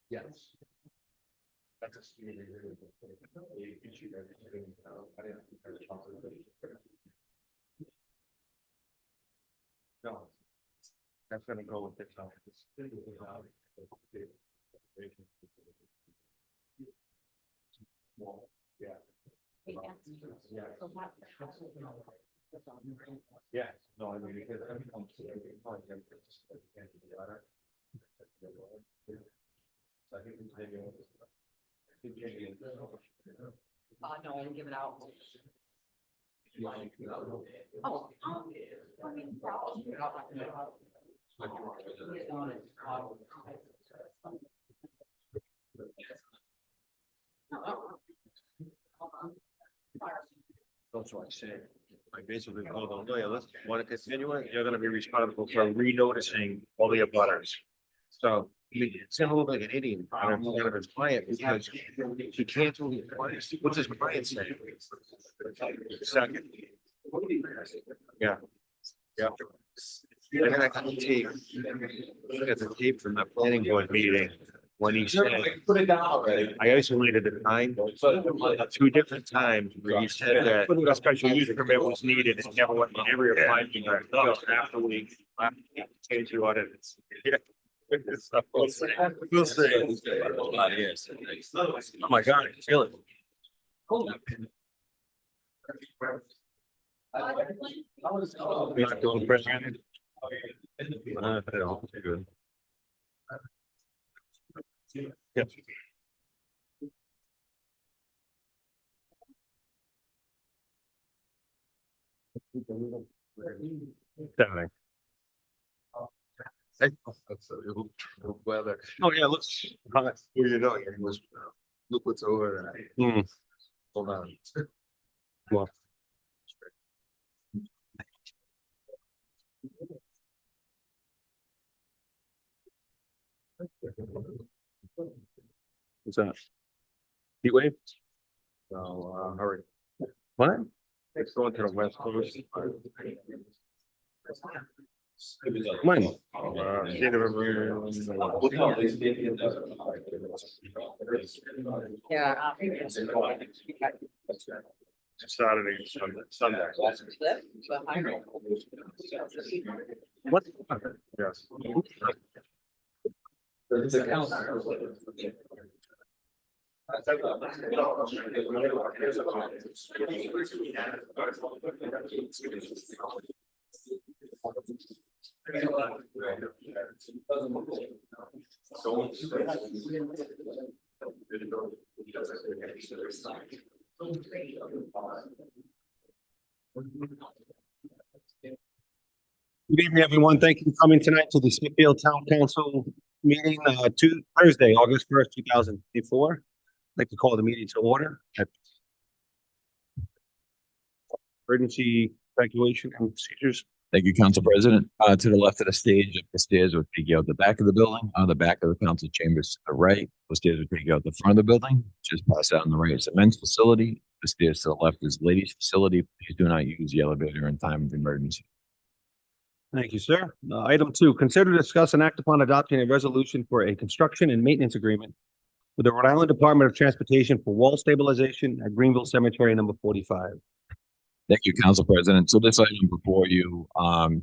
Yes. That's a no, that's gonna go with this. Yeah. Yeah, no, I mean, because I think no, I didn't give it out. Oh. I mean, that's what I said. I basically told them, no, yeah, let's want to continue it. You're gonna be responsible for renoticing all the abutters. So it's a little like an idiot in front of his client because he canceled the appointment. What's his client saying? Second. Yeah. Yeah. And then I got the tape. I got the tape from the planning board meeting when he said, Put it down already. I isolated the time, 2 different times where he said that a special use permit was needed and never went, never applied to that. After we change the ordinance. Yeah. We'll see. We'll see. Oh my God, I can feel it. We have to go to prison. Good. Yep. Definitely. That's the weather. Oh, yeah, let's. Well, you know, it was, look what's over there. Hmm. Hold on. Well. What's that? Heat wave? So, hurry. What? It's going to the west coast. When? State of emergency. Yeah. Saturday, Sunday. What? Yes. It's a council. Good evening, everyone. Thank you for coming tonight to the Smithfield Town Council meeting, Thursday, August 1st, 2024. I'd like to call the meeting to order. Emergency evacuation and procedures. Thank you, Council President. To the left of the stage, up the stairs would take you out the back of the building. On the back of the council chambers to the right, the stairs would take you out the front of the building. Just pass out on the right is the men's facility. The stairs to the left is ladies' facility. Please do not use the elevator in time of emergency. Thank you, sir. Item 2, consider, discuss, and act upon adopting a resolution for a construction and maintenance agreement with the Rhode Island Department of Transportation for wall stabilization at Greenville Cemetery number 45. Thank you, Council President. So this item before you,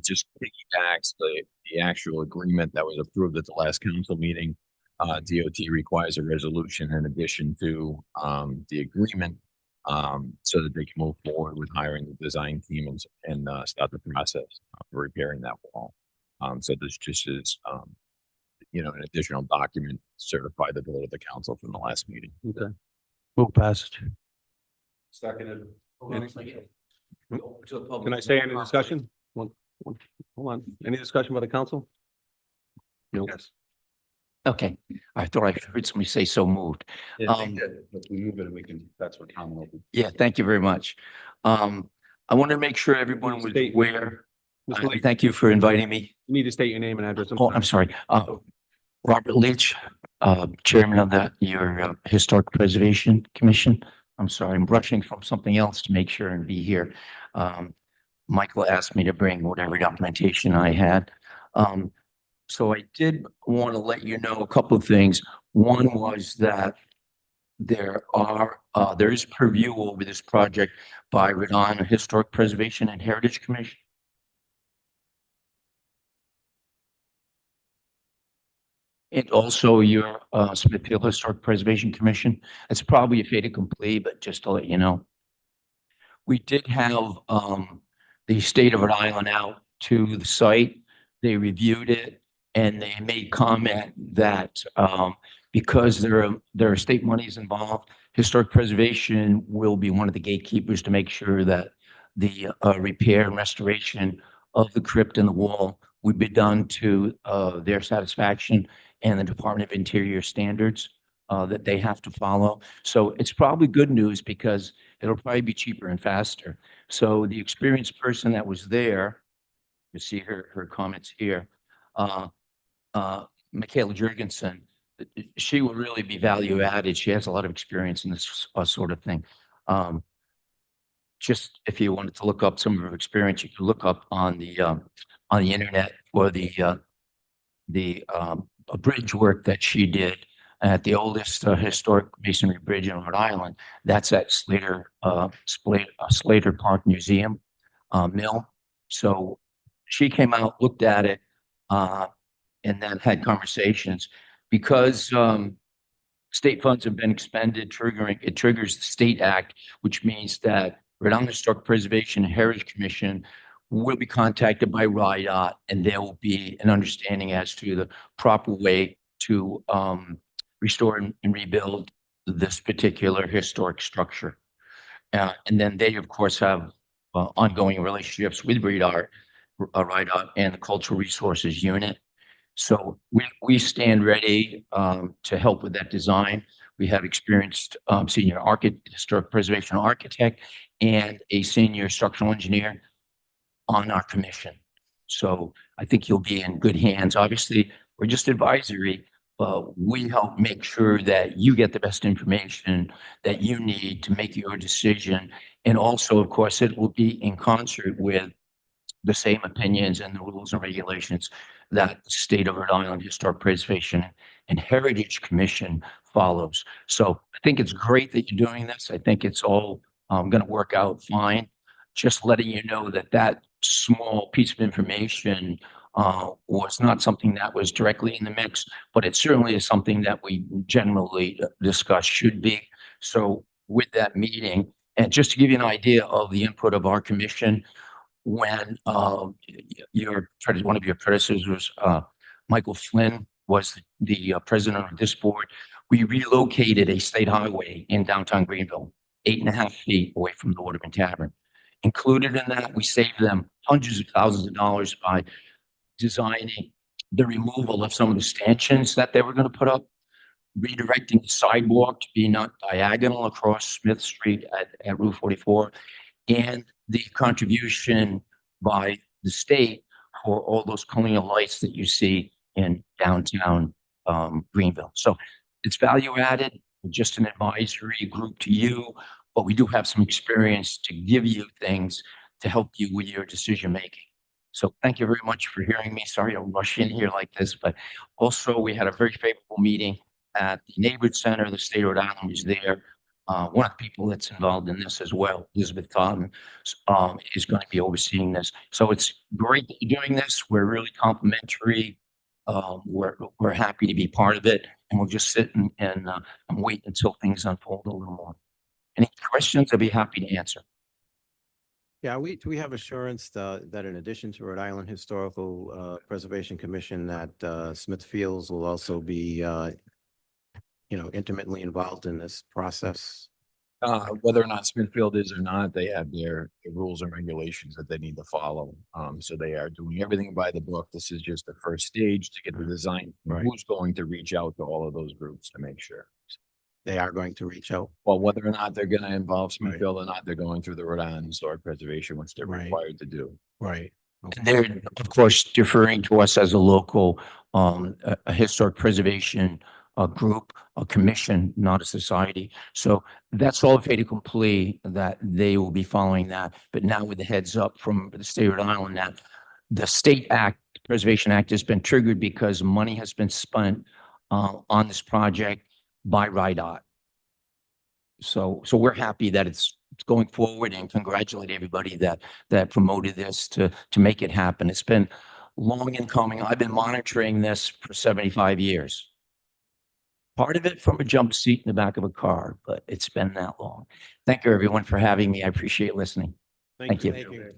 just piggybacks the actual agreement that was approved at the last council meeting. DOT requires a resolution in addition to, the agreement, so that they can move forward with hiring the design team and start the process of repairing that wall. So this just is, an additional document certified the vote of the council from the last meeting. Okay. Move passed. Seconded. Can I say any discussion? Hold on. Any discussion by the council? No. Yes. Okay, I thought I heard somebody say so moved. Yeah, they did. If we move it, we can, that's what Tom will do. Yeah, thank you very much. I wanted to make sure everyone was State- aware Mr. Leach, Thank you for inviting me. you need to state your name and address. Oh, I'm sorry. Robert Leach, Chairman of your Historic Preservation Commission. I'm sorry, I'm rushing from something else to make sure and be here. Michael asked me to bring whatever documentation I had. So I did want to let you know a couple of things. One was that there is purview over this project by Rhode Island Historic Preservation and Heritage Commission. And also your Smithfield Historic Preservation Commission. It's probably a fait accompli, but just to let you know. We did have the state of Rhode Island out to the site. They reviewed it and they made comment that because there are state monies involved, historic preservation will be one of the gatekeepers to make sure that the repair and restoration of the crypt and the wall would be done to their satisfaction and the Department of Interior standards that they have to follow. So it's probably good news because it'll probably be cheaper and faster. So the experienced person that was there, you see her comments here, Michaela Jurgensen, she will really be value added. She has a lot of experience in this sort of thing. Just if you wanted to look up some of her experience, you could look up on the internet for the bridge work that she did at the oldest historic masonry bridge in Rhode Island. That's at Slater Park Museum Mill. So she came out, looked at it, and then had conversations because state funds have been expended, it triggers the State Act, which means that Rhode Island Historic Preservation and Heritage Commission will be contacted by RIDOT, and there will be an understanding as to the proper way to restore and rebuild this particular historic structure. And then they, of course, have ongoing relationships with RIDOT and the Cultural Resources Unit. So we stand ready to help with that design. We have experienced senior historic preservation architect and a senior structural engineer on our commission. So I think you'll be in good hands. Obviously, we're just advisory, but we help make sure that you get the best information that you need to make your decision. And also, of course, it will be in concert with the same opinions and the rules and regulations that the State of Rhode Island Historic Preservation and Heritage Commission follows. So I think it's great that you're doing this. I think it's all going to work out fine. Just letting you know that that small piece of information was not something that was directly in the mix, but it certainly is something that we generally discuss should be. So with that meeting, and just to give you an idea of the input of our commission, when one of your predecessors, Michael Flynn, was the president of this board, we relocated a state highway in downtown Greenville, 8.5 feet away from the Waterman Tavern. Included in that, we saved them hundreds of thousands of dollars by designing the removal of some of the stanchions that they were going to put up, redirecting the sidewalk to be not diagonal across Smith Street at Route 44, and the contribution by the state for all those colonial lights that you see in downtown Greenville. So it's value added, just an advisory group to you, but we do have some experience to give you things to help you with your decision making. So thank you very much for hearing me. Sorry I'll rush in here like this, but also we had a very favorable meeting at the Neighborhood Center. The state of Rhode Island was there. One of the people that's involved in this as well, Elizabeth Totten, is going to be overseeing this. So it's great that you're doing this. We're really complimentary. We're happy to be part of it, and we'll just sit and wait until things unfold a little more. Any questions? I'd be happy to answer. Yeah, we have assurance that in addition to Rhode Island Historical Preservation Commission, that Smithfields will also be, intimately involved in this process. Whether or not Smithfield is or not, they have their rules and regulations that they need to follow. So they are doing everything by the book. This is just the first stage to get the design. Right. Who's going to reach out to all of those groups to make sure? They are going to reach out. Well, whether or not they're going to involve Smithfield or not, they're going through the Rhode Island Historic Preservation, which they're Right. required to do. Right. And they're, of course, deferring to us as a local, a historic preservation, group, a commission, not a society. So that's all fait accompli that they will be following that. But now with the heads up from the state of Rhode Island that the State Act, Preservation Act has been triggered because money has been spent, on this project by RIDOT. So we're happy that it's going forward and congratulate everybody that promoted this to make it happen. It's been long in coming. I've been monitoring this for 75 years. Part of it from a jump seat in the back of a car, but it's been that long. Thank you, everyone, for having me. I appreciate listening. Thank you.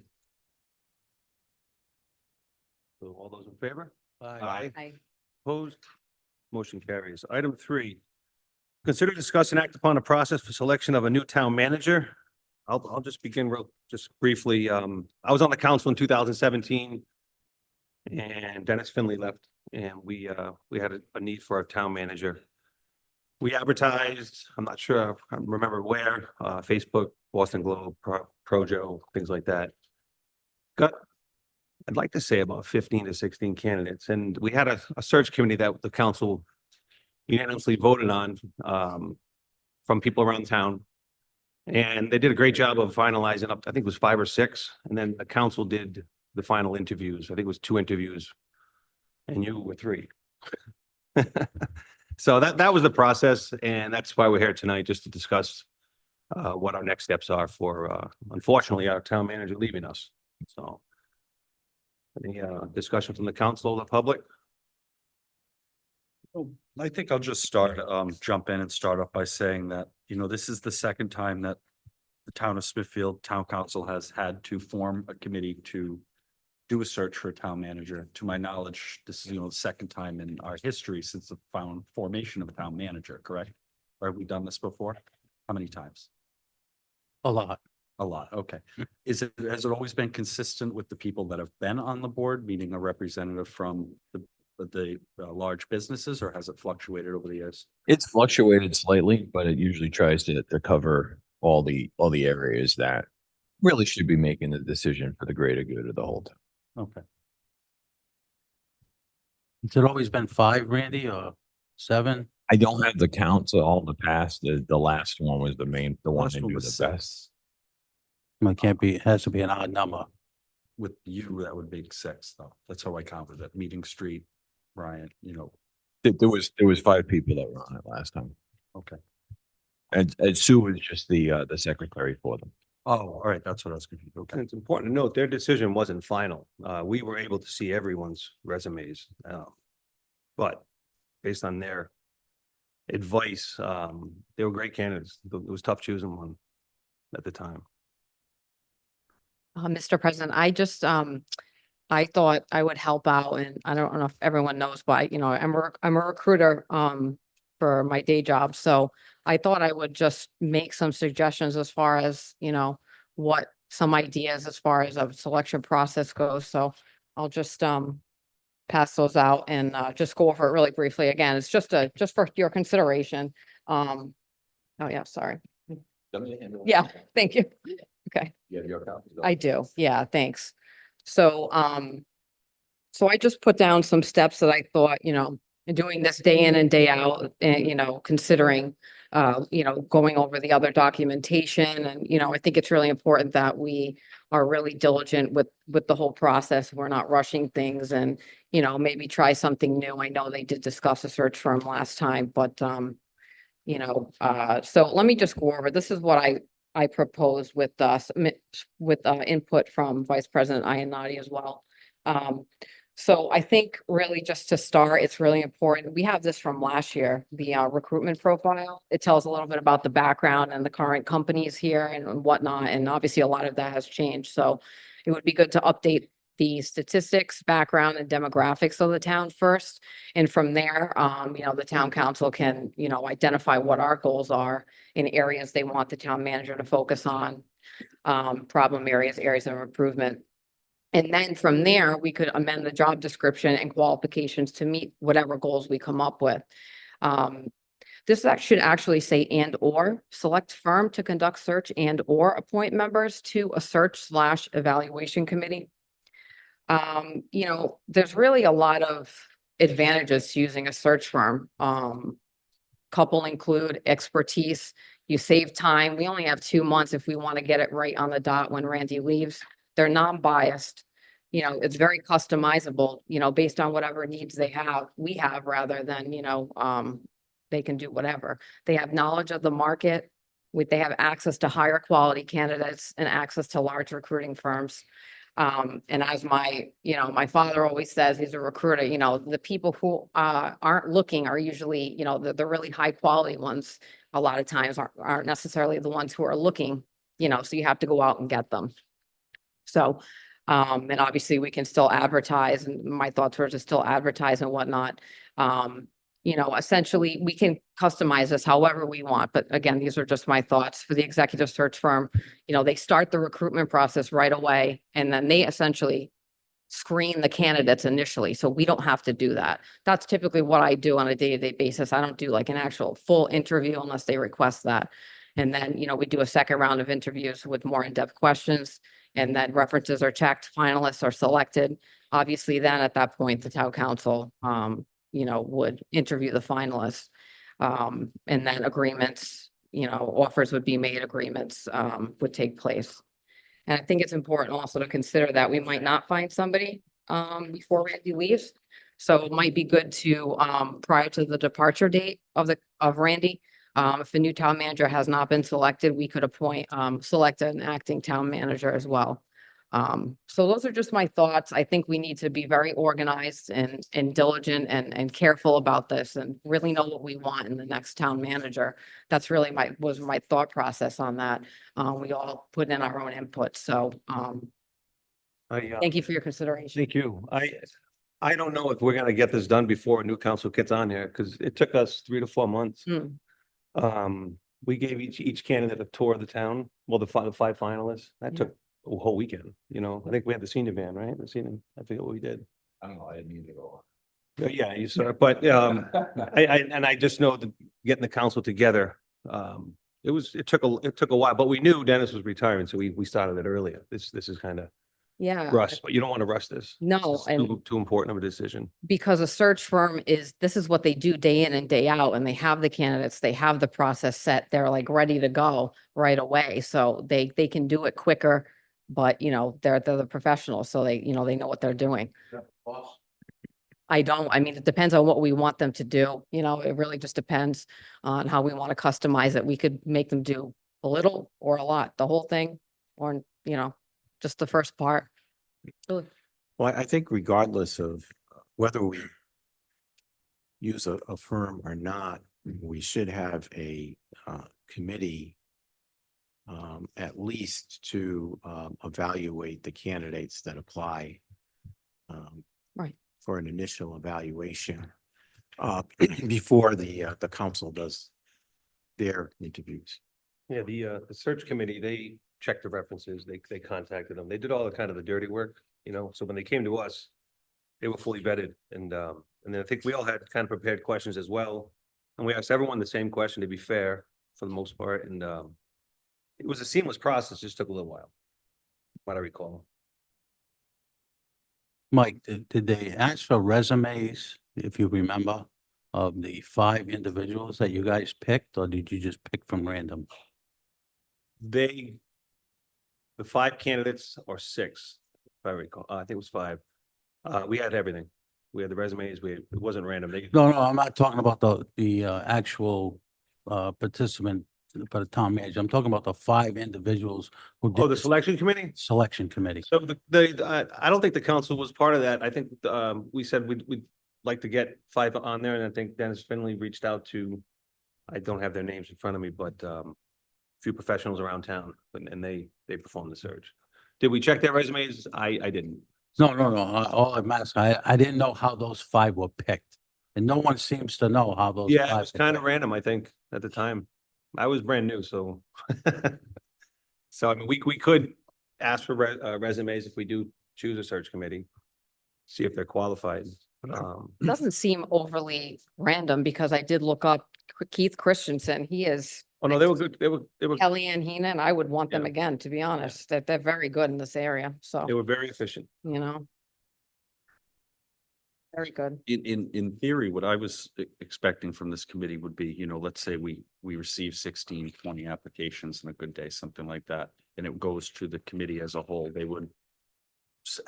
So all those in favor? Aye. I, Opposed? Motion carries. Item 3. Consider, discuss, and act upon a process for selection of a new town manager. I'll just begin just briefly. I was on the council in 2017 and Dennis Finley left and we had a need for a town manager. We advertised, I'm not sure, I remember where, Facebook, Boston Globe, Projo, things like that. Got, I'd like to say about 15 to 16 candidates, and we had a search committee that the council unanimously voted on, from people around town. And they did a great job of finalizing up, I think it was 5 or 6, and then the council did the final interviews. I think it was 2 interviews, and you were 3. So that was the process, and that's why we're here tonight, just to discuss what our next steps are for, unfortunately, our town manager leaving us. So any discussion from the council or the public? I think I'll just start, jump in and start off by saying that, this is the second time that the town of Smithfield Town Council has had to form a committee to do a search for a town manager. To my knowledge, this is, the second time in our history since the formation of a town manager, correct? Or have we done this before? How many times? A lot. A lot, okay. Has it always been consistent with the people that have been on the board, meaning a representative from the large businesses, or has it fluctuated over the years? It's fluctuated slightly, but it usually tries to cover all the areas that really should be making the decision for the greater good of the whole town. Okay. Has it always been 5, Randy, or 7? I don't have the counts of all the past. The last one was the one Last that one knew was the best. It can't be, it has to be an odd number. With you, that would be 6, though. That's how I counted it. Meeting Street, Ryan, There was 5 people that were on it last time. okay. And Sue was just the secretary for them. Oh, all right, that's what I was confused. And Okay. it's important to note, their decision wasn't final. We were able to see everyone's resumes. But based on their advice, they were great candidates. It was tough choosing one at the time. Mr. President, I just, I thought I would help out, and I don't know if everyone knows, but I'm a recruiter, for my day job. So I thought I would just make some suggestions as far as, what some ideas as far as a selection process goes. So I'll just, pass those out and, just go over it really briefly. Again, it's just for your consideration. Oh yeah, sorry. Yeah, thank you. Okay. I do. Yeah, thanks. So, so I just put down some steps that I thought, doing this day in and day out and, considering, going over the other documentation and, I think it's really important that we are really diligent with the whole process. We're not rushing things and, maybe try something new. I know they did discuss a search firm last time, but, so let me just go over, this is what I proposed with input from Vice President Iannotti as well. So I think really just to start, it's really important. We have this from last year, the recruitment profile. It tells a little bit about the background and the current companies here and whatnot. And obviously a lot of that has changed. So it would be good to update the statistics, background and demographics of the town first. And from there, the town council can, identify what our goals are in areas they want the town manager to focus on, problem areas of improvement. And then from there, we could amend the job description and qualifications to meet whatever goals we come up with. This should actually say and/or select firm to conduct search and/or appoint members to a search/evaluation committee. You know, there's really a lot of advantages to using a search firm. Couple include expertise. You save time. We only have 2 months if we want to get it right on the dot when Randy leaves. They're non-biased. You know, it's very customizable, you know, based on whatever needs we have rather than, you know, they can do whatever. They have knowledge of the market. They have access to higher quality candidates and access to large recruiting firms. And as you know, my father always says, he's a recruiter, you know, the people who aren't looking are usually, you know, the really high quality ones. A lot of times aren't necessarily the ones who are looking, you know, so you have to go out and get them. So, and obviously we can still advertise, and my thoughts were to still advertise and whatnot. You know, essentially we can customize this however we want, but again, these are just my thoughts for the executive search firm. You know, they start the recruitment process right away, and then they essentially screen the candidates initially, so we don't have to do that. That's typically what I do on a day-to-day basis. I don't do like an actual full interview unless they request that. And then, you know, we do a second round of interviews with more in-depth questions, and then references are checked, finalists are selected. Obviously, then at that point, the town council, you know, would interview the finalists. And then agreements, you know, offers would be made, agreements, would take place. And I think it's important also to consider that we might not find somebody, before Randy leaves. So it might be good to, prior to the departure date of Randy, if a new town manager has not been selected, we could select an acting town manager as well. So those are just my thoughts. I think we need to be very organized and diligent and careful about this and really know what we want in the next town manager. That's really was my thought process on that. We all put in our own input. So, thank you for your consideration. Thank you. I don't know if we're gonna get this done before a new council gets on here, because it took us 3 to 4 months. We gave each candidate a tour of the town, well, the five finalists. That Yeah. took a whole weekend, you know. I think we had the senior van, right? The senior, I forget what we did. I don't know, I didn't need to go. Yeah, you saw it, but I just know that getting the council together, it took a while, but we knew Dennis was retiring, so we started it earlier. This is kind of Yeah. rushed, but you don't want to rush this. No, This is and too important of a decision. because a search firm this is what they do day in and day out, and they have the candidates, they have the process set, they're like ready to go right away. So they can do it quicker, but you know, they're the professionals, so they, you know, they know what they're doing. I mean, it depends on what we want them to do. You know, it really just depends on how we want to customize it. We could make them do a little or a lot, the whole thing, or, you know, just the first part. Really. Well, I think regardless of whether we use a firm or not, we should have a committee at least to evaluate the candidates that apply. Right. For an initial evaluation before the council does their interviews. Yeah, the search committee, they checked the references, they contacted them, they did all the kind of the dirty work, you know, so when they came to us, they were fully vetted, and then I think we all had kind of prepared questions as well. And we asked everyone the same question, to be fair, for the most part, and it was a seamless process, just took a little while, what I recall. Mike, did they ask for resumes, if you remember, of the 5 individuals that you guys picked, or did you just pick from random? The 5 candidates, or 6, if I recall, I think it was 5. We had everything. We had the resumes, it wasn't random. No, I'm not talking about the actual participant for the town manager. I'm talking about the 5 individuals who did Oh, the selection committee? selection committee. So I don't think the council was part of that. I think, we said we'd like to get 5 on there, and I think Dennis Finley reached out to, I don't have their names in front of me, but, a few professionals around town, and they performed the search. Did we check their resumes? I didn't. No. All I'm asking, I didn't know how those 5 were picked, and no one seems to know how those. Yeah, it 5 was were kind of picked. random, I think, at the time. I was brand new, so. So I mean, we could ask for resumes if we do choose a search committee. See if they're qualified. Doesn't seem overly random because I did look up Keith Christensen. He is Oh, no, they were good. They were Kellyanne Heenan. I would want them Yeah. again, to be honest. They're very good in this area. So, very efficient. you know, Very good. In theory, what I was expecting from this committee would be, let's say we receive 16, 20 applications in a good day, something like that. And it goes to the committee as a whole. They would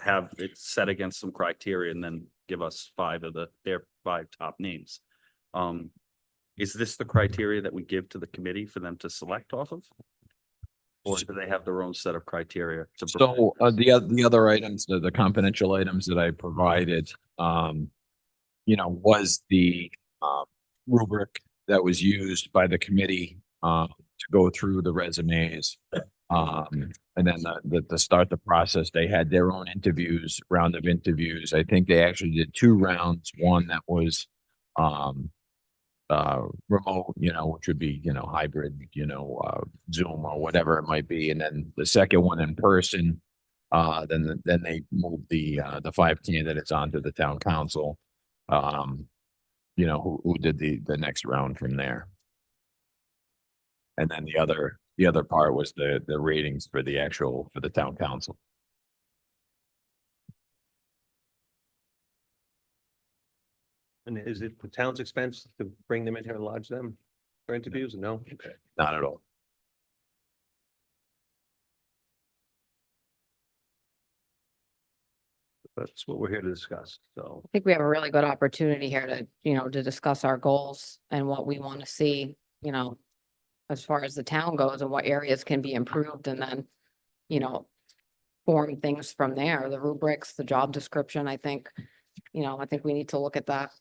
have it set against some criteria and then give us their 5 top names. Is this the criteria that we give to the committee for them to select off of? Or do they have their own set of criteria? So, the other items, the confidential items that I provided, was the, rubric that was used by the committee, to go through the resumes. And then to start the process, they had their own round of interviews. I think they actually did 2 rounds, one that was, remote, which would be, hybrid, Zoom or whatever it might be. And then the second one in person, then they moved the 5 candidates onto the town council. Who did the next round from there. And then the other part was the ratings for the town council. And is it the town's expense to bring them in here and lodge them for interviews? No? Okay. Not at all. That's what we're here to discuss, so. I think we have a really good opportunity here to discuss our goals and what we want to see, as far as the town goes and what areas can be improved and then, form things from there, the rubrics, the job description, I think we need to look at that.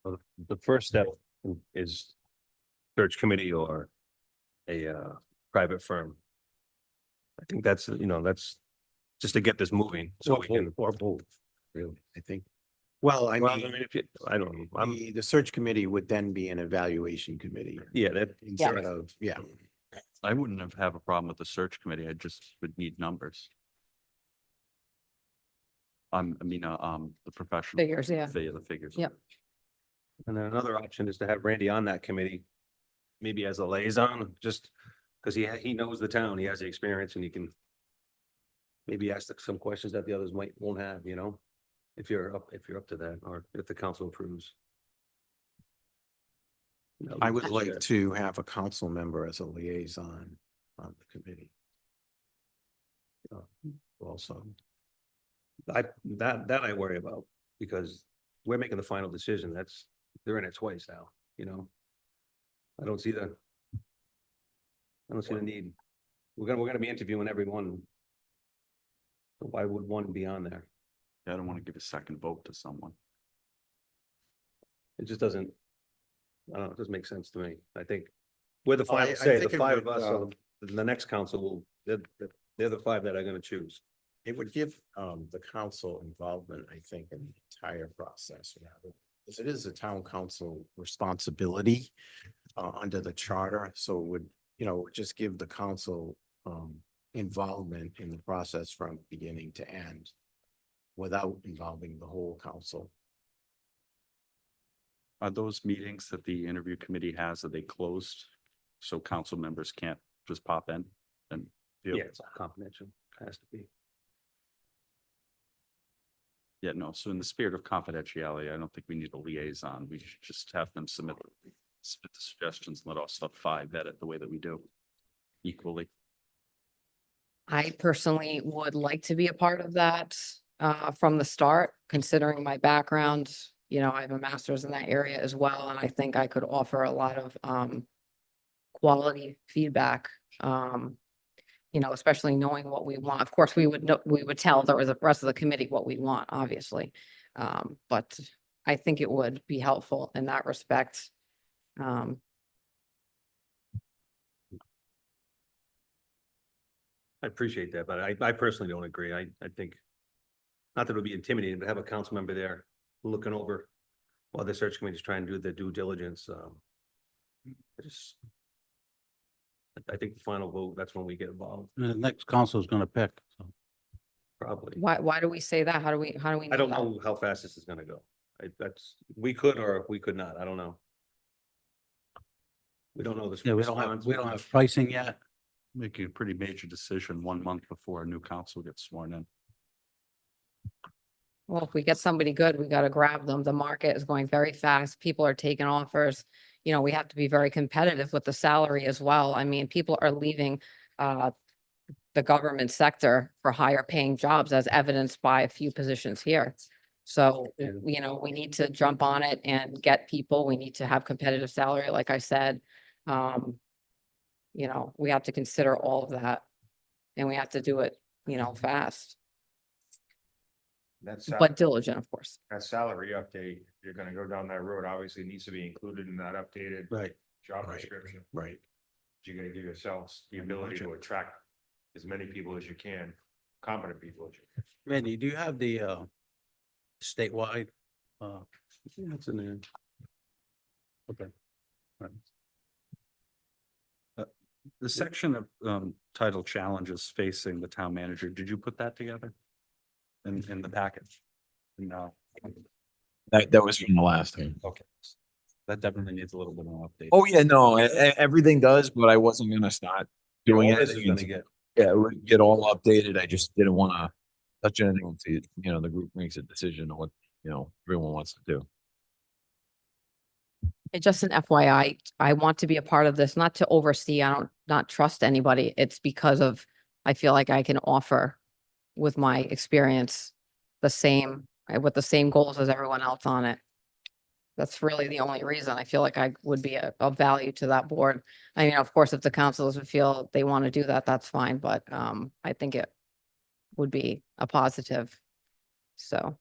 Well, the first step is search committee or a private firm. I think that's just to get this moving, so we can. Or both, really, I think. Well, I Well, I mean, mean, I don't know, the search committee would then be an evaluation committee yeah, that, instead of, yeah. I wouldn't have a problem with the search committee. I just would need numbers. The professional. Figures, yeah. The figures. Yep. and then another option is to have Randy on that committee, maybe as a liaison, just because he knows the town, he has the experience, and he can maybe ask some questions that the others won't have, if you're up to that, or if the council approves. I would like to have a council member as a liaison on the committee. Also, That I worry about, because we're making the final decision. They're in it twice now, I don't see the need. We're gonna be interviewing everyone. So why would one be on there? I don't want to give a second vote to someone. It just doesn't, I don't know, it doesn't make sense to me. I think we're the I five, say, the think it 5 of would, us, so the next council they're the 5 that are gonna choose. it would give the council involvement, I think, in the entire process. Because it is a town council responsibility under the charter, so it would, just give the council involvement in the process from beginning to end without involving the whole council. Are those meetings that the interview committee has, are they closed? So council members can't just pop in and view? Yeah, it's all confidential, has to be. Yeah, no, so in the spirit of confidentiality, I don't think we need a liaison. We should just have them submit the suggestions and let us have 5 vet it the way that we do equally. I personally would like to be a part of that from the start, considering my background. I have a master's in that area as well, and I think I could offer a lot of quality feedback. Especially knowing what we want. Of course, we would tell the rest of the committee what we want, obviously. But I think it would be helpful in that respect. I appreciate that, but I personally don't agree. I think, not that it would be intimidating, but have a council member there looking over while the search committee is trying to do their due diligence. I think the final vote, that's when we get involved, And the next council is gonna pick, so. probably. Why do we say that? How do we I know don't that? know how fast this is gonna go. We could or we could not. I don't know. We don't know this. Yeah, we don't have pricing yet. making a pretty major decision 1 month before a new council gets sworn in. Well, if we get somebody good, we gotta grab them. The market is going very fast. People are taking offers. You know, we have to be very competitive with the salary as well. I mean, people are leaving the government sector for higher paying jobs as evidenced by a few positions here. So, you know, we need to jump on it and get people. We need to have competitive salary, like I said. You know, we have to consider all of that. And we have to do it, you know, fast, That's, but diligent, of course. that salary update, if you're gonna go down that road, obviously needs to be included in that updated Right, job Right. description. right. You're gonna give yourselves the ability to attract as many people as you can, competent people as you can. Randy, do you have the statewide? Yeah, it's in there. Okay. Right. The section of title challenges facing the town manager, did you put that together? In the package? No. That was from the last time. Okay. That definitely needs a little bit more update. Oh, yeah, no, everything does, but I wasn't gonna start doing All this is anything. gonna until- get, Yeah, it would get all updated. I just didn't wanna touch anything until, you know, the group makes a decision on what, you know, everyone wants to do. And just an FYI, I want to be a part of this, not to oversee. I don't not trust anybody. It's because of, I feel like I can offer with my experience the same, with the same goals as everyone else on it. That's really the only reason I feel like I would be of value to that board. I mean, of course, if the councilors would feel they want to do that, that's fine, but I think it would be a positive. So.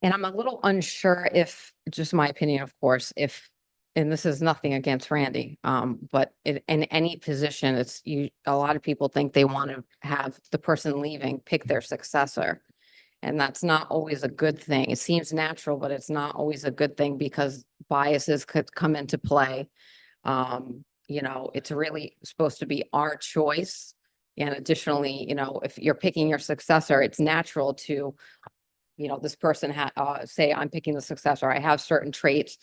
And I'm a little unsure if, just my opinion, of course, if, and this is nothing against Randy, but in any position, a lot of people think they want to have the person leaving pick their successor. And that's not always a good thing. It seems natural, but it's not always a good thing because biases could come into play. You know, it's really supposed to be our choice. And additionally, you know, if you're picking your successor, it's natural to, you know, this person say I'm picking the successor, I have certain traits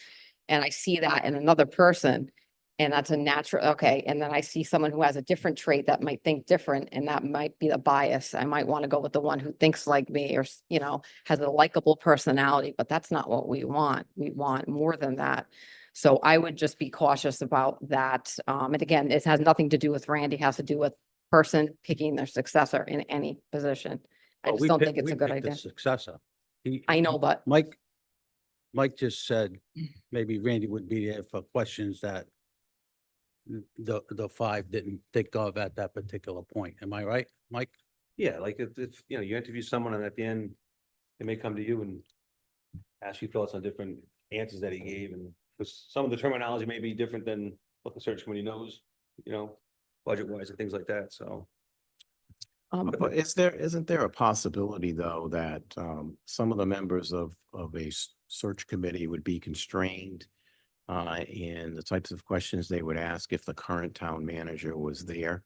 and I see that in another person. And that's a natural, okay, and then I see someone who has a different trait that might think different and that might be the bias. I might want to go with the one who thinks like me or, you know, has a likable personality, but that's not what we want. We want more than that. So I would just be cautious about that. And again, it has nothing to do with Randy, it has to do with person picking their successor in any position. I Well, just we don't pick- think it's we a good picked the idea. Successor. I know, but Mike just said maybe Randy would be there for questions that the five didn't think of at that particular point. Am I right, Mike? yeah, like if, you know, you interview someone and at the end, they may come to you and ask you thoughts on different answers that he gave and because some of the terminology may be different than what the search committee knows, you know, budget wise and things like that, so. But isn't there a possibility, though, that some of the members of a search committee would be constrained in the types of questions they would ask if the current town manager was there?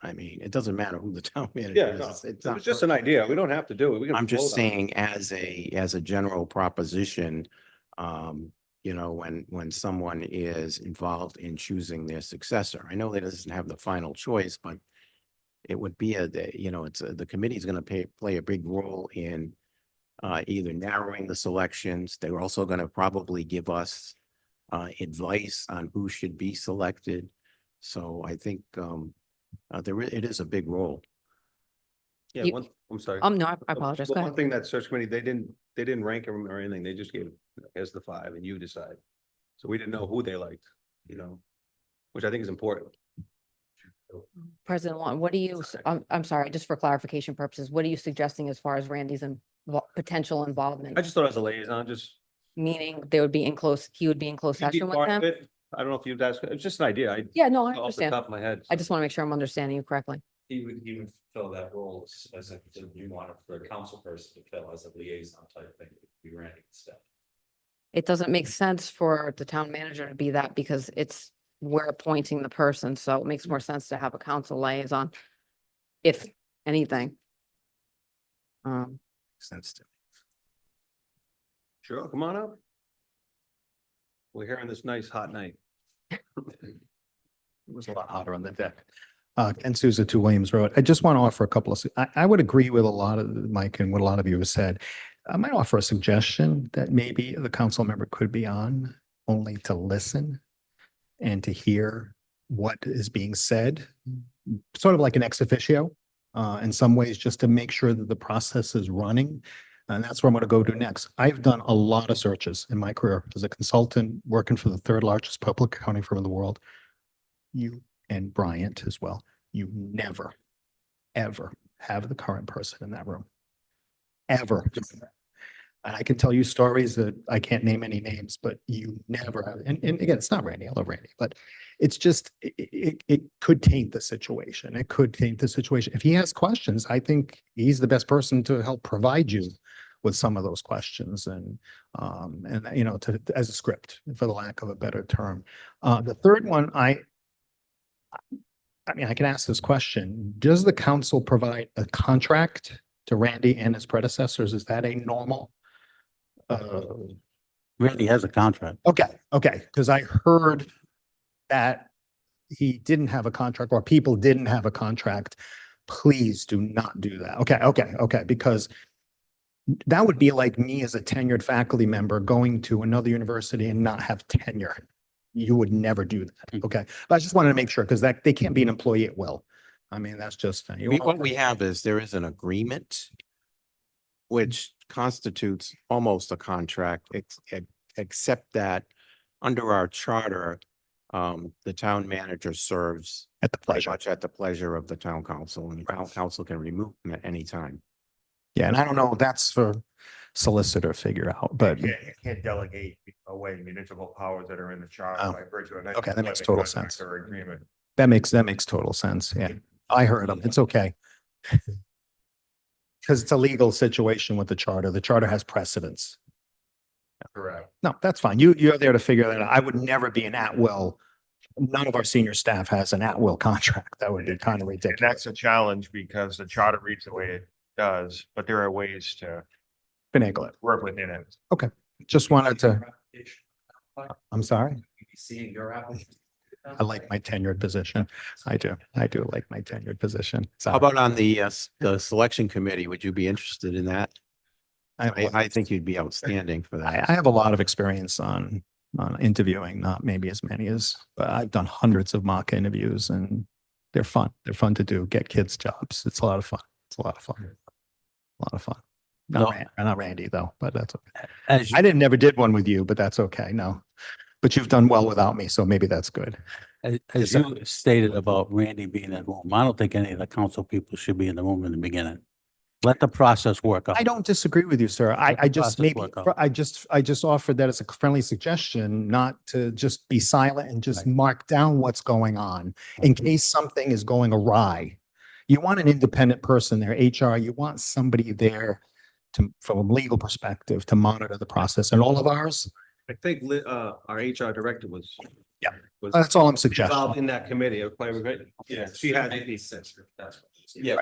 I mean, it doesn't matter who the town manager Yeah, is. no, it's not it's just an idea. We don't have to do it. We can. I'm just vote on it. saying as a general proposition, you know, when someone is involved in choosing their successor, I know that doesn't have the final choice, but it would be you know, the committee is going to play a big role in either narrowing the selections. They're also going to probably give us advice on who should be selected. So I think it is a big role. Yeah, You- I'm sorry. no, I apologize. Go One ahead. thing that search committee, they didn't rank them or anything. They just gave, here's the five and you decide. So we didn't know who they liked, you know, which I think is important. President Long, what do you, I'm sorry, just for clarification purposes, what are you suggesting as far as Randy's potential involvement? I just thought as a liaison, just. Meaning they would be in close, he would be in close He'd be session with part of them? it. I don't know if you'd ask, it's just an idea. Yeah, no, I Off the understand. top of my head. I just want to make sure I'm understanding you correctly. He would fill that role as a, you want it for a council person to fill as a liaison type thing, we ran it instead. It doesn't make sense for the town manager to be that because we're appointing the person, so it makes more sense to have a council liaison. If anything. Sense to me. Sure, come on up. We're here on this nice hot night. It was a lot hotter on the deck. Ken Souza, 2 Williams Road. I just want to offer a couple of, I would agree with a lot of Mike and what a lot of you have said. I might offer a suggestion that maybe the council member could be on only to listen and to hear what is being said, sort of like an ex officio, in some ways, just to make sure that the process is running. And that's where I'm going to go to next. I've done a lot of searches in my career as a consultant, working for the 3rd largest public accounting firm in the world. You and Bryant as well. You never, ever have the current person in that room. Ever. And I can tell you stories that I can't name any names, but you never have. And again, it's not Randy. I love Randy, but it's just, it could taint the situation. It could taint the situation. If he has questions, I think he's the best person to help provide you with some of those questions and you know, as a script, for the lack of a better term. The third one, I mean, I can ask this question. Does the council provide a contract to Randy and his predecessors? Is that a normal? Randy has a contract. Okay, because I heard that he didn't have a contract or people didn't have a contract. Please do not do that. Okay, because that would be like me as a tenured faculty member going to another university and not have tenure. You would never do that. Okay, but I just wanted to make sure because that they can't be an employee at will. I mean, that's just. What we have is there is an agreement which constitutes almost a contract, except that under our charter, the town manager serves At the pretty pleasure. much at the pleasure of the town council, and the town council can remove him at any time. Yeah, and I don't know, that's for solicitor to figure out, but You can't delegate away municipal powers that are in the charter Oh. by virtue of. Okay, that makes the total contract sense. Or agreement. that makes total sense. Yeah, I heard him. It's okay. Because it's a legal situation with the charter. The charter has precedence. Correct. No, that's fine. You're there to figure that out. I would never be an at-will. None of our senior staff has an at-will contract. That would be kind of And ridiculous. that's a challenge because the charter reads the way it does, but there are ways to Finagle it. work within it. Just wanted to, I'm sorry. Seeing your application. I like my tenured position. I do like my tenured position. So How about on the selection committee? Would you be interested in that? I think you'd be outstanding for that. I have a lot of experience on interviewing, not maybe as many as, but I've done hundreds of mock interviews and they're fun. They're fun to do, get kids jobs. It's a lot of fun. It's a lot of fun. A lot of fun. No. Not Randy though, but that's okay. As you, I never did one with you, but that's okay. No. But you've done well without me, so maybe that's good. as you stated about Randy being in the room, I don't think any of the council people should be in the room in the beginning. Let the process work out. I don't disagree with you, sir. Let I the just process maybe, work out. I just offered that as a friendly suggestion, not to just be silent and just mark down what's going on in case something is going awry. You want an independent person there, HR, you want somebody there to, from a legal perspective, to monitor the process. And all of ours, I think our HR director was. Yeah. was that's all I'm suggesting. involved in that committee. It was probably great. Yeah, She had. maybe six, that's what. Yeah.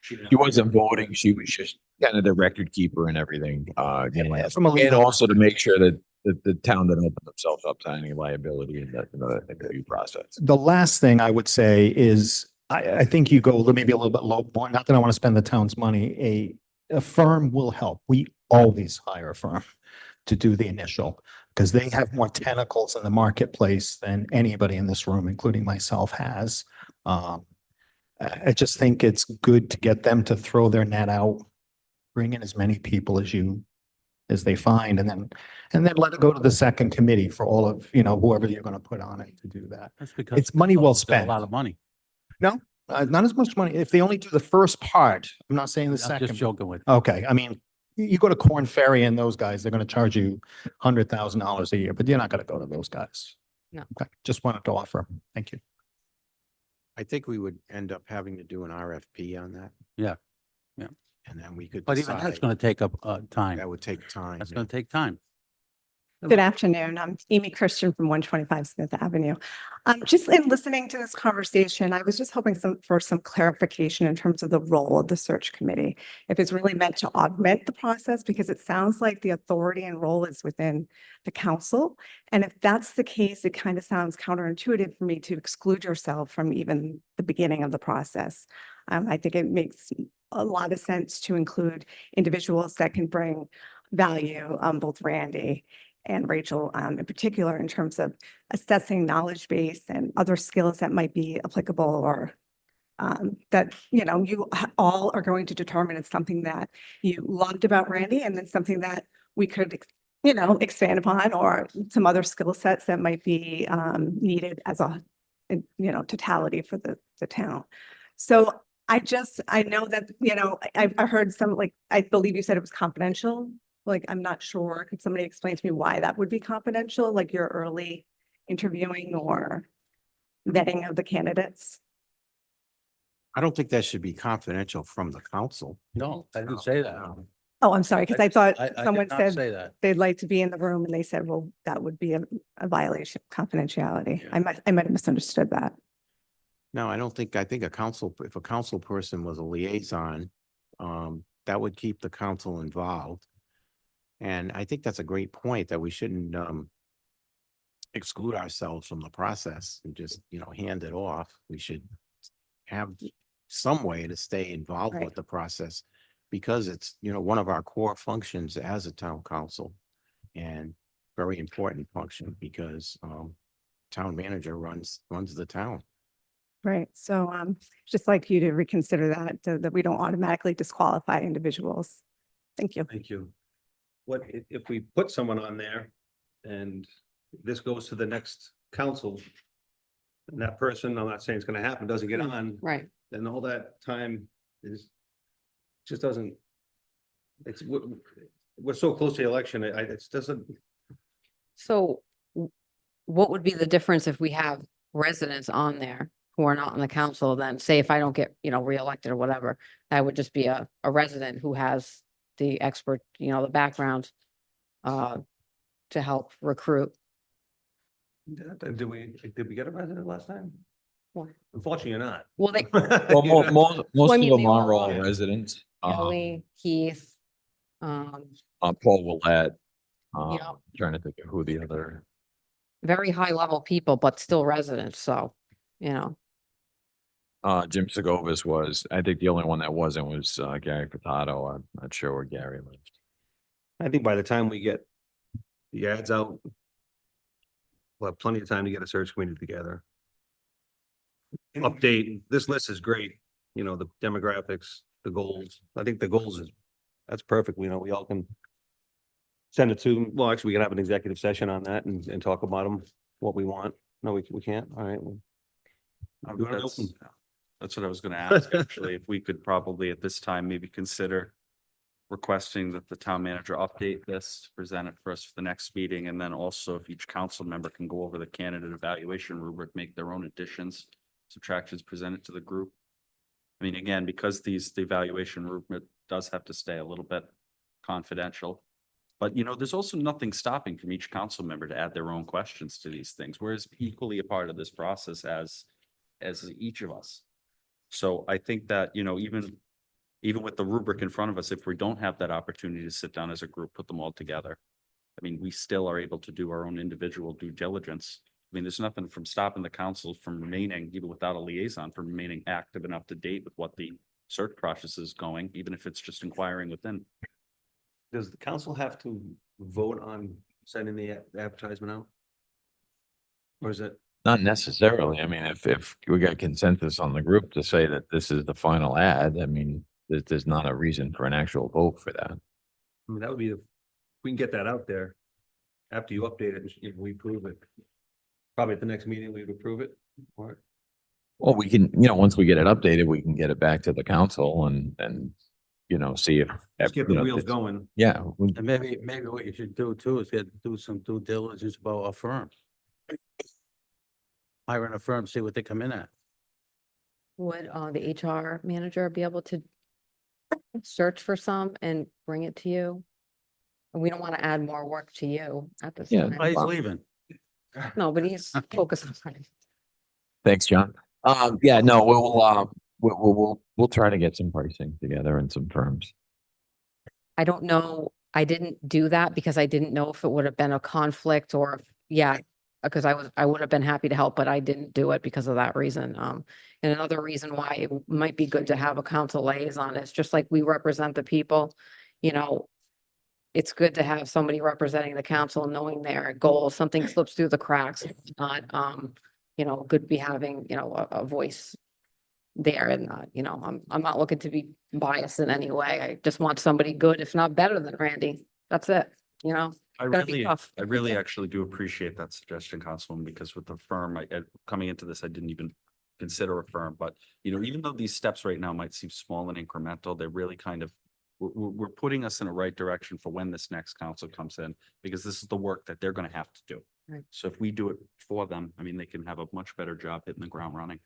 She wasn't voting. She was just kind of the record keeper and everything. You know, From a and legal, also to make sure that the town didn't open themselves up to any liability in the interview process. the last thing I would say is, I think you go maybe a little bit low more, not that I want to spend the town's money. A firm will help. We always hire a firm to do the initial, because they have more tentacles in the marketplace than anybody in this room, including myself, has. I just think it's good to get them to throw their net out, bring in as many people as they find, and then let it go to the second committee for all of, whoever you're going to put on it to do that. That's because It's money well it's still spent. A lot of money. Not as much money. If they only do the first part, I'm not saying the I'm just second. joking with you. Okay, I mean, you go to Corn Ferry and those guys, they're gonna charge you $100,000 a year, but you're not gonna go to those guys. No. Okay, just wanted to offer. Thank you. I think we would end up having to do an RFP on that. Yeah, yeah. And then we could But even that's decide. gonna take up time. That would take time. That's yeah. gonna take time. Good afternoon. I'm Amy Christian from 125 Smith Avenue. Just in listening to this conversation, I was just hoping for some clarification in terms of the role of the search committee. If it's really meant to augment the process, because it sounds like the authority and role is within the council. And if that's the case, it kind of sounds counterintuitive for me to exclude yourself from even the beginning of the process. I think it makes a lot of sense to include individuals that can bring value, both Randy and Rachel, in particular, in terms of assessing knowledge base and other skills that might be applicable or that, you know, you all are going to determine it's something that you loved about Randy and then something that we could, you know, expand upon, or some other skill sets that might be needed as a, you know, totality for the town. So I know that, you know, I heard some, like, I believe you said it was confidential. Like, I'm not sure. Could somebody explain to me why that would be confidential, like your early interviewing or vetting of the candidates? I don't think that should be confidential from the council. No, I didn't say that. Oh, I'm sorry, because I thought I did someone not said say that. they'd like to be in the room and they said, well, that would be a violation of confidentiality. I might have misunderstood that. No, I don't think, I think if a council person was a liaison, that would keep the council involved. And I think that's a great point, that we shouldn't exclude ourselves from the process and just, you know, hand it off. We should have some way to stay involved Right. with the process, because it's, you know, one of our core functions as a town council, and very important function, because town manager runs the town. Right. So just like you to reconsider that, so that we don't automatically disqualify individuals. Thank you. Thank you. What, if we put someone on there and this goes to the next council, and that person, I'm not saying it's gonna happen, doesn't get on, Right. then all that time is, just doesn't, we're so close to the election, it doesn't, So what would be the difference if we have residents on there who are not on the council? Then say if I don't get, you know, reelected or whatever, that would just be a resident who has the expert, you know, the background to help recruit. did we get a resident last time? What? Unfortunately, not. Well, they, Well, most I of mean, them they all are all are. residents. Kelly, Keith, Paul Willett, Yeah. trying to think of who the other. very high level people, but still residents. So, you know, Jim Segovis was, I think the only one that wasn't was Gary Furtado. I'm not sure where Gary lived. I think by the time we get the ads out, we'll have plenty of time to get a search committee together. Update, this list is great, you know, the demographics, the goals. I think the goals that's perfect. You know, we all can send it to, well, actually, we can have an executive session on that and talk about them, what we want. No, we can't. All right. well, you wanna That's open? that's what I was gonna ask, actually, if we could probably at this time maybe consider requesting that the town manager update this, present it for us for the next meeting, and then also if each council member can go over the candidate evaluation rubric, make their own additions, subtractions, present it to the group. I mean, again, because the evaluation rubric does have to stay a little bit confidential. But, you know, there's also nothing stopping from each council member to add their own questions to these things, whereas equally a part of this process as each of us. So I think that, you know, even with the rubric in front of us, if we don't have that opportunity to sit down as a group, put them all together, I mean, we still are able to do our own individual due diligence. I mean, there's nothing from stopping the council from remaining, even without a liaison, from remaining active and up to date with what the search process is going, even if it's just inquiring within. Does the council have to vote on sending the advertisement out? Or is it? Not necessarily. I mean, if we got consensus on the group to say that this is the final ad, I mean, there's not a reason for an actual vote for that. I mean, that would be we can get that out there. After you update it, if we approve it. Probably at the next meeting, we would approve it. Or Well, we can, you know, once we get it updated, we can get it back to the council and, you know, see if. just get you the know, wheels it's- going. Yeah, And maybe what you should do too is do some due diligence about a firm. Hiring a firm, see what they come in at. would the HR manager be able to search for some and bring it to you? we don't want to add more work to you at this Yeah. time. He's but- leaving. No, but he's focused on something. Thanks, John. Yeah, no, we'll try to get some pricing together and some firms. I don't know. I didn't do that because I didn't know if it would have been a conflict or, yeah, because I would have been happy to help, but I didn't do it because of that reason. And another reason why it might be good to have a council liaison is just like we represent the people, you know, it's good to have somebody representing the council, knowing their goals, something slips through the cracks, it's not, you know, good to be having, you know, a voice there and, you know, I'm not looking to be biased in any way. I just want somebody good, if not better than Randy. That's it, you know? I Gotta be really, tough. I really actually do appreciate that suggestion, Councilwoman, because with the firm, coming into this, I didn't even consider a firm, but you know, even though these steps right now might seem small and incremental, they're really kind of, we're putting us in a right direction for when this next council comes in, because this is the work that they're gonna have to do. Right. So if we do it for them, I mean, they can have a much better job hitting the ground running.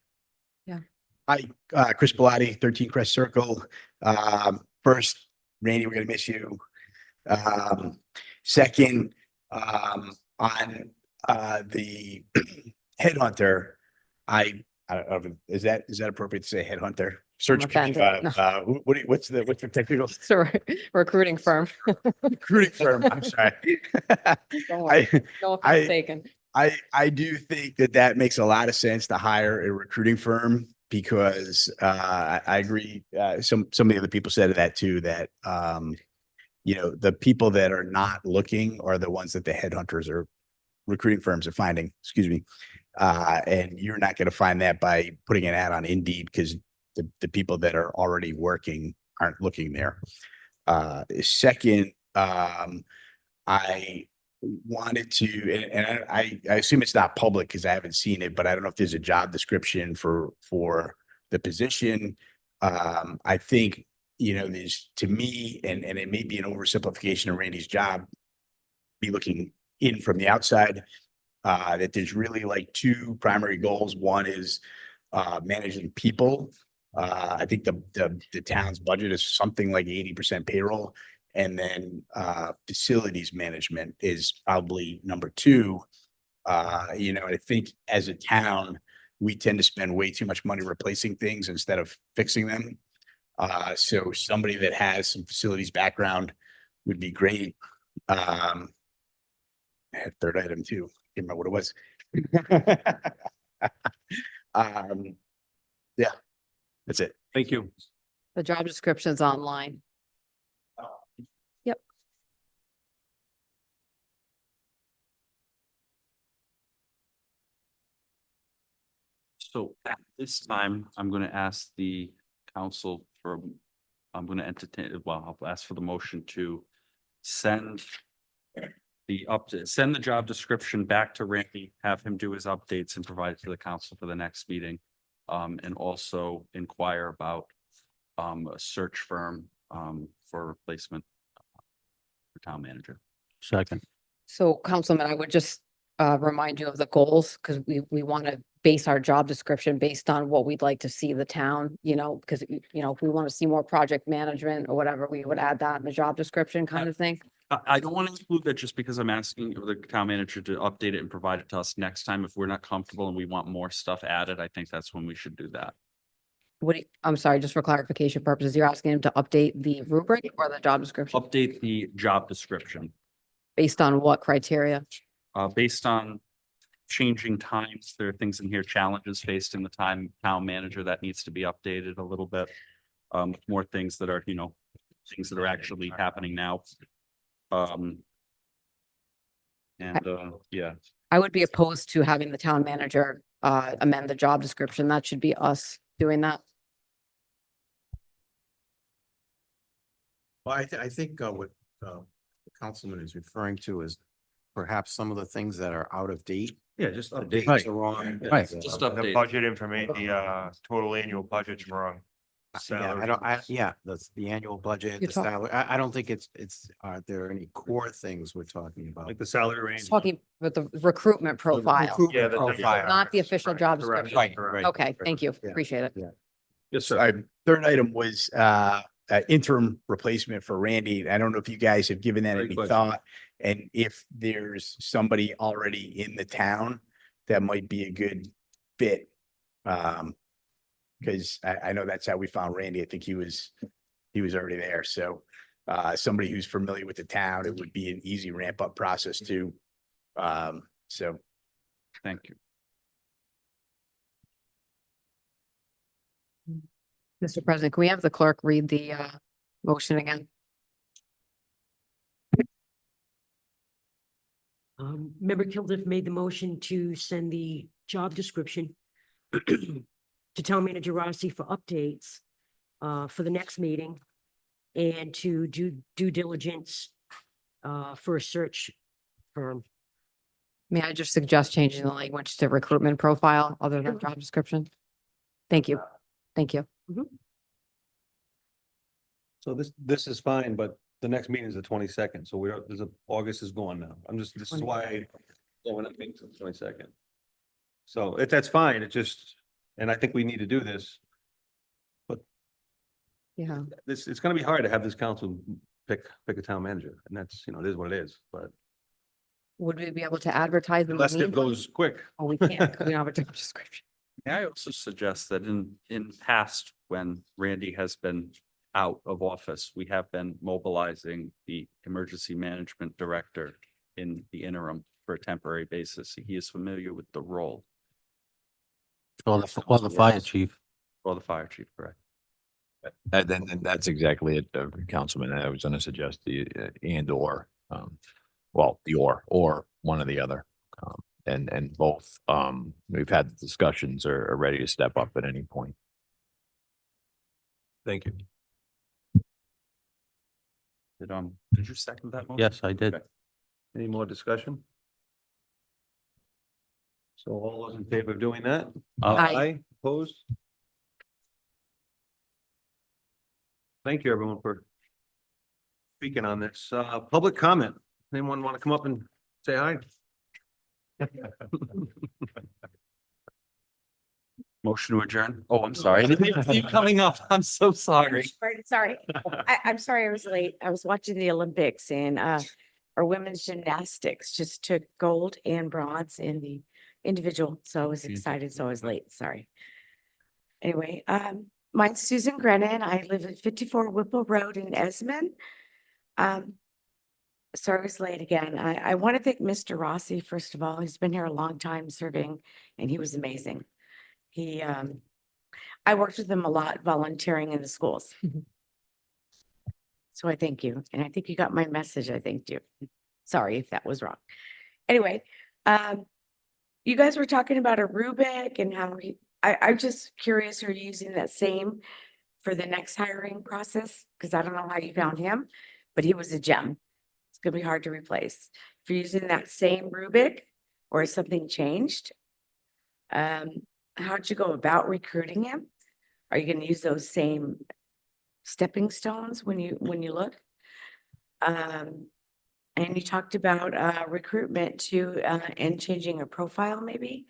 Hi, Chris Bellotti, 13 Crest Circle. First, Randy, we're gonna miss you. Second, on the headhunter, I don't know, is that appropriate to say headhunter? Search, offended. what's the technical It's a recruiting firm. recruiting firm? I'm sorry. Don't worry. No offense I- taken. I do think that makes a lot of sense to hire a recruiting firm because I agree. Some of the other people said that too, that you know, the people that are not looking are the ones that the headhunters or recruiting firms are finding, excuse me. And you're not going to find that by putting an ad on Indeed because the people that are already working aren't looking there. Second, I wanted to, and I assume it's not public because I haven't seen it, but I don't know if there's a job description for the position. I think, you know, there's, to me, and it may be an oversimplification of Randy's job, be looking in from the outside, that there's really like two primary goals. One is managing people. I think the town's budget is something like 80% payroll. And then facilities management is probably number two. You know, I think as a town, we tend to spend way too much money replacing things instead of fixing them. So somebody that has some facilities background would be great. I had third item too. Can't remember what it was. Yeah, that's it. Thank you. The job description's online. Yep. So at this time, I'm gonna ask the council for, I'm gonna entertain, well, I'll ask for the motion to send send the job description back to Randy, have him do his updates and provide it to the council for the next meeting. And also inquire about a search firm for replacement for town manager. Second. So Councilman, I would just remind you of the goals because we want to base our job description based on what we'd like to see the town, you know, because, you know, if we want to see more project management or whatever, we would add that in the job description kind of thing. I don't want to include that just because I'm asking the town manager to update it and provide it to us next time. If we're not comfortable and we want more stuff added, I think that's when we should do that. I'm sorry, just for clarification purposes, you're asking him to update the rubric or the job description Update the job description, based on what criteria? based on changing times. There are things in here, challenges faced in the town manager that needs to be updated a little bit. More things that are, you know, things that are actually happening now. Yeah, I would be opposed to having the town manager amend the job description. That should be us doing that. Well, I think what the councilman is referring to is perhaps some of the things that are out of date. Yeah, just The update. dates are wrong. Right. just The update. budget information, the total annual budget's wrong. Yeah, that's the annual budget, You're the talk- salary. I don't think are there any core things we're talking about? Like the salary range. Just talking about the recruitment profile, Yeah, the Profile. not the official job Correct. description. Right. Okay, thank you. Yeah. Appreciate it. Yes, So sir. third item was interim replacement for Randy. I don't know if you guys have given that Great any question. thought. And if there's somebody already in the town that might be a good fit. Because I know that's how we found Randy. I think he was already there. So somebody who's familiar with the town, it would be an easy ramp up process too. So Thank you. Mr. President, can we have the clerk read the motion again? Member Kilduff made the motion to send the job description to Town Manager Rossi for updates for the next meeting and to do due diligence for a search firm. May I just suggest changing the language to recruitment profile other than job description? Thank you. Thank you. So this is fine, but the next meeting is the 22nd, so August is gone now. This is why I don't want to make the 22nd. So that's fine, and I think we need to do this. Yeah. It's gonna be hard to have this council pick a town manager, and that's, it is what it is, but Would we be able to advertise? in the unless it meantime? goes quick. Oh, we can't, 'cause we don't have a job description. May I also suggest that in past, when Randy has been out of office, we have been mobilizing the emergency management director in the interim for a temporary basis. He is familiar with the role, Or the fire chief. or the fire chief, correct? And that's exactly it, Councilman. I was gonna suggest the and or, well, the or one or the other. And both, we've had the discussions are ready to step up at any point. Thank you. Did you second that motion? Yes, I did. Okay. Any more discussion? So all those in favor of doing that? Aye. Opposed? Thank you, everyone, for speaking on this. Public comment. Anyone want to come up and say hi? Motion to adjourn? Oh, I'm sorry. I didn't see you coming up. I'm so sorry. Sorry, I'm sorry I was late. I was watching the Olympics and our women's gymnastics just took gold and bronze in the individual. So I was excited, so I was late, sorry. Anyway, mine's Susan Grennan. I live at 54 Whipple Road in Esmond. Sorry I was late again. I want to thank Mr. Rossi, first of all. He's been here a long time serving and he was amazing. I worked with him a lot volunteering in the schools. So I thank you. And I think you got my message, I think, too. Sorry if that was wrong. Anyway, you guys were talking about a Rubik and how I'm just curious, are you using that same for the next hiring process? Because I don't know how you found him, but he was a gem. It's gonna be hard to replace. If you're using that same Rubik or has something changed, how'd you go about recruiting him? Are you gonna use those same stepping stones when you look? And you talked about recruitment too, and changing a profile maybe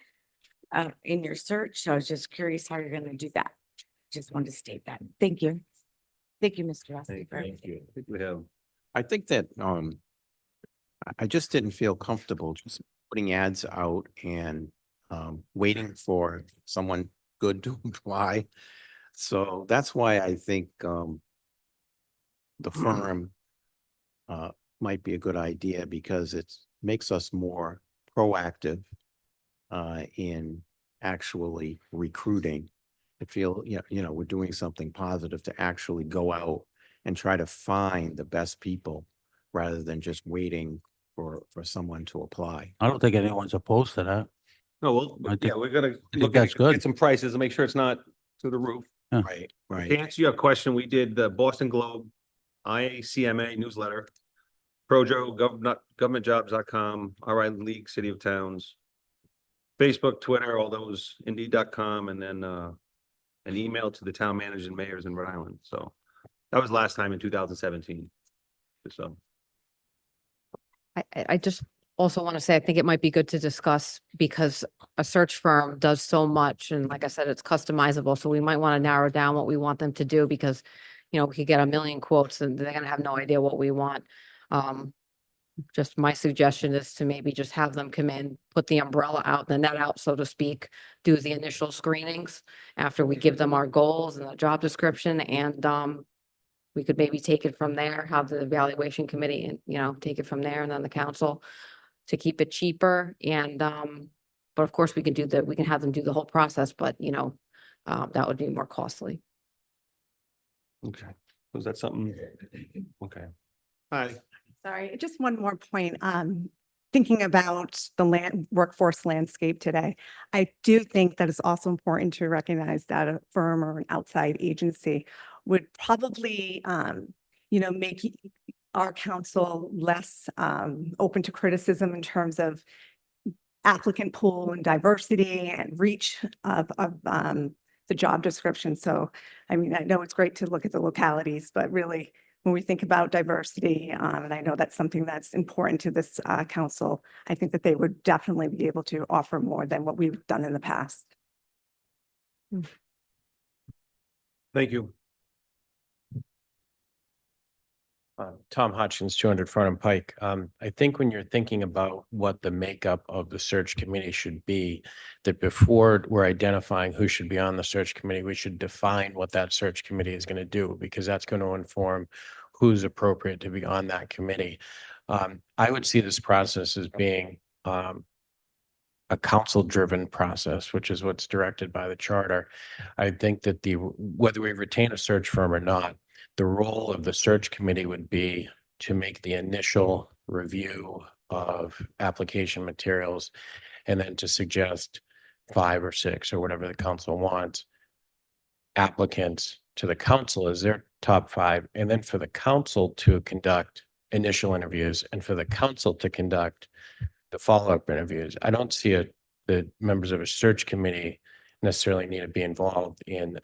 in your search. So I was just curious how you're gonna do that. Just wanted to state that. Thank you. Thank you, Mr. Rossi. for everything. I think we have. I think that, I just didn't feel comfortable just putting ads out and, waiting for someone good to apply. So that's why I think, the firm, might be a good idea because it makes us more proactive, in actually recruiting. I feel, we're doing something positive to actually go out and try to find the best people rather than just waiting for someone to apply. I don't think anyone's opposed to that. No, well, I think- yeah, we're gonna think look at that's good. get some prices and make sure it's not through the roof. Right, To right. answer your question, we did the Boston Globe, IACMA newsletter, Projo, governmentjobs.com, RI League, City of Towns, Facebook, Twitter, all those, Indeed.com, and then an email to the town managers and mayors in Rhode Island. So that was last time in 2017. So I just also want to say, I think it might be good to discuss because a search firm does so much. And like I said, it's customizable. So we might want to narrow down what we want them to do because you know, we could get a million quotes and they're gonna have no idea what we want. Just my suggestion is to maybe just have them come in, put the umbrella out, the net out, so to speak, do the initial screenings after we give them our goals and the job description, and we could maybe take it from there, have the evaluation committee and, you know, take it from there, and then the council to keep it cheaper. And but of course, we can have them do the whole process, but you know, that would be more costly. Okay, was that something? Okay. Hi. Sorry, just one more point. Thinking about the workforce landscape today, I do think that it's also important to recognize that a firm or an outside agency would probably, you know, make our council less open to criticism in terms of applicant pool and diversity and reach of the job description. So, I mean, I know it's great to look at the localities, but really, when we think about diversity, and I know that's something that's important to this council, I think that they would definitely be able to offer more than what we've done in the past. Thank you. Tom Hutchins, 200 Front and Pike. I think when you're thinking about what the makeup of the search committee should be, that before we're identifying who should be on the search committee, we should define what that search committee is going to do, because that's going to inform who's appropriate to be on that committee. I would see this process as being a council-driven process, which is what's directed by the charter. I think that whether we retain a search firm or not, the role of the search committee would be to make the initial review of application materials and then to suggest 5 or 6 or whatever the council wants applicants to the council as their top 5, and then for the council to conduct initial interviews and for the council to conduct the follow-up interviews. I don't see the members of a search committee necessarily need to be involved in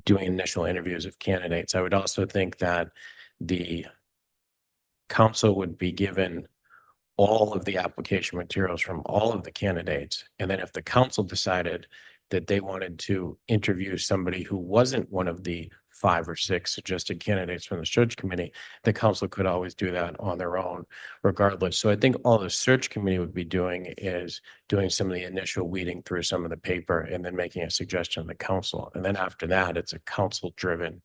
doing initial interviews of candidates. I would also think that the council would be given all of the application materials from all of the candidates. And then if the council decided that they wanted to interview somebody who wasn't one of the 5 or 6 suggested candidates from the search committee, the council could always do that on their own regardless. So I think all the search committee would be doing is doing some of the initial weeding through some of the paper and then making a suggestion to the council. And then after that, it's a council-driven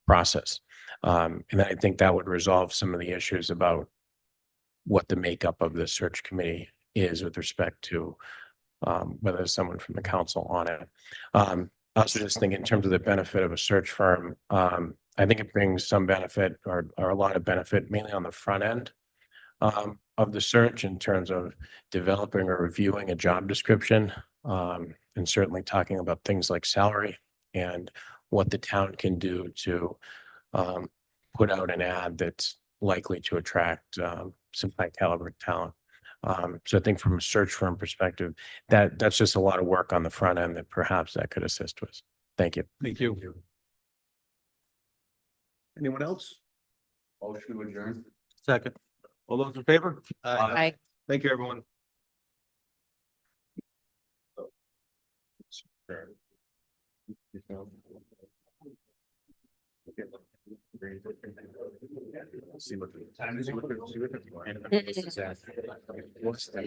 process. And then I think that would resolve some of the issues about what the makeup of the search committee is with respect to whether there's someone from the council on it. I also just think in terms of the benefit of a search firm, I think it brings some benefit or a lot of benefit, mainly on the front end of the search in terms of developing or reviewing a job description, and certainly talking about things like salary and what the town can do to put out an ad that's likely to attract some high caliber talent. So I think from a search firm perspective, that's just a lot of work on the front end that perhaps that could assist with. Thank you. Thank you. Anyone else? Motion to adjourn. Second. All those in favor? Aye. Thank you, everyone. See what the time is. See what the-